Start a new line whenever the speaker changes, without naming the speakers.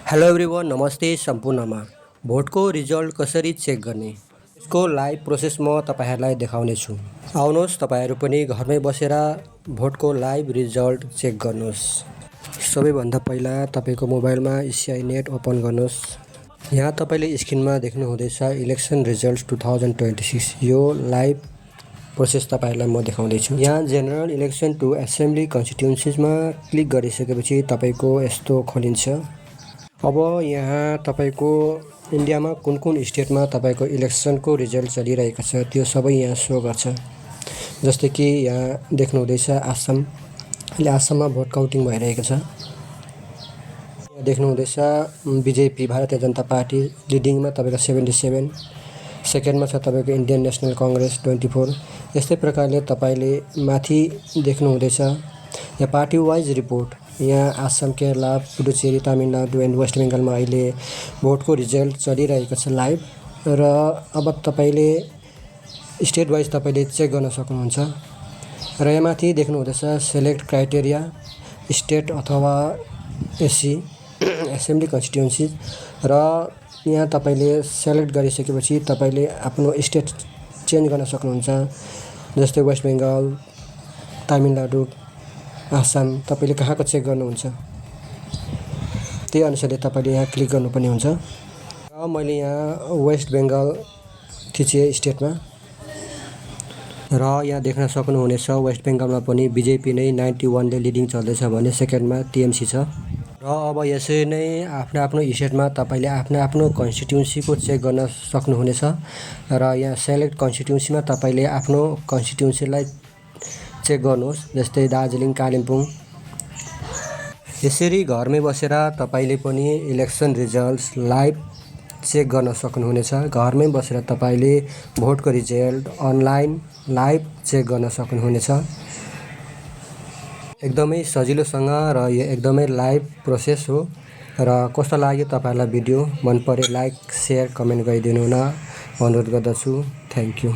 Hello everyone, नमस्ते सम्पूर्णमा। भोटको रिजल्ट कसरी चेक गर्ने यसको लाइभ प्रोसेस म तपाईहरुलाई देखाउनेछु। आउनुहोस् तपाईहरु पनि घरमै बसेर भोटको लाइभ रिजल्ट चेक गर्नुहोस्। सबैभन्दा पहिला तपाईको मोबाइलमा इसिआई नेट ओपन गर्नुहोस्। यहाँ तपाईले स्क्रिनमा देख्नु हुँदैछ इलेक्सन रिजल्ट्स 2026। यो लाइभ प्रोसेस तपाईहरुलाई म देखाउँदै छु। यहाँ जनरल इलेक्सन टु एसेम्ब्ली कन्स्टिट्युएन्सीजमा क्लिक गरिसकेपछि तपाईको यस्तो खोलिन्छ। अब यहाँ तपाईको इन्डियामा कुन कुन स्टेटमा तपाईको इलेक्सनको रिजल्ट चलिरहेको छ त्यो सबै यहाँ शो गर्छ। जस्तै कि यहाँ देख्नु हुँदैछ आसाम। अहिले आसाममा भोट काउन्टिङ भइरहेको छ। यहाँ देख्नु हुँदैछ बीजेपी भारतीय जनता पार्टी लिडिङमा तपाईको 77, सेकेन्डमा छ तपाईको इन्डियन नेशनल कांग्रेस 24। यस्तै प्रकारले तपाईले माथि देख्नु हुँदैछ यहाँ पार्टी वाइज रिपोर्ट। यहाँ आसाम, केरला, पुडुचेरी, तमिलनाडु एन्ड वेस्ट बेङ्गलमा अहिले भोटको रिजल्ट चलिरहेको छ लाइभ। र अब तपाईले स्टेट वाइज तपाईले चेक गर्न सक्नुहुन्छ। र यहाँ माथि देख्नु हुँदैछ सेलेक्ट क्राइटेरिया स्टेट अथवा एससी एसेम्ब्ली कन्स्टिट्युएन्सी। र यहाँ तपाईले सेलेक्ट गरिसकेपछि तपाईले आफ्नो स्टेट चेन्ज गर्न सक्नुहुन्छ। जस्तै वेस्ट बेङ्गल, तमिलनाडु, आसाम तपाईले कहाँको चेक गर्नुहुन्छ त्यही अनुसारले तपाईले यहाँ क्लिक गर्नुपर्ने हुन्छ। र मैले यहाँ वेस्ट बेङ्गल थिचेँ स्टेटमा। र यहाँ देख्न सक्नुहुनेछ वेस्ट बेङ्गलमा पनि बीजेपी नै 91 ले लिडिङ चल्दैछ भने सेकेन्डमा टिएमसी छ। र अब यसरी नै आफ्नो आफ्नो स्टेटमा तपाईले आफ्नो आफ्नो कन्स्टिट्युएन्सीको चेक गर्न सक्नुहुनेछ। र यहाँ सेलेक्ट कन्स्टिट्युएन्सीमा तपाईले आफ्नो कन्स्टिट्युएन्सीलाई चेक गर्नुहोस्। जस्तै दार्जिलिङ, कालिम्पोङ। यसरी घरमै बसेर तपाईले पनि इलेक्सन रिजल्ट्स लाइभ चेक गर्न सक्नुहुनेछ। घरमै बसेर तपाईले भोटको रिजल्ट अनलाइन लाइभ चेक गर्न सक्नुहुनेछ। एकदमै सजिलोसँग र यो एकदमै लाइभ प्रोसेस हो। र कस्तो लाग्यो तपाईहरुलाई भिडियो? मन परे लाइक, शेयर, कमेन्ट गरिदिनु हुन अनुरोध गर्दछु। Thank you.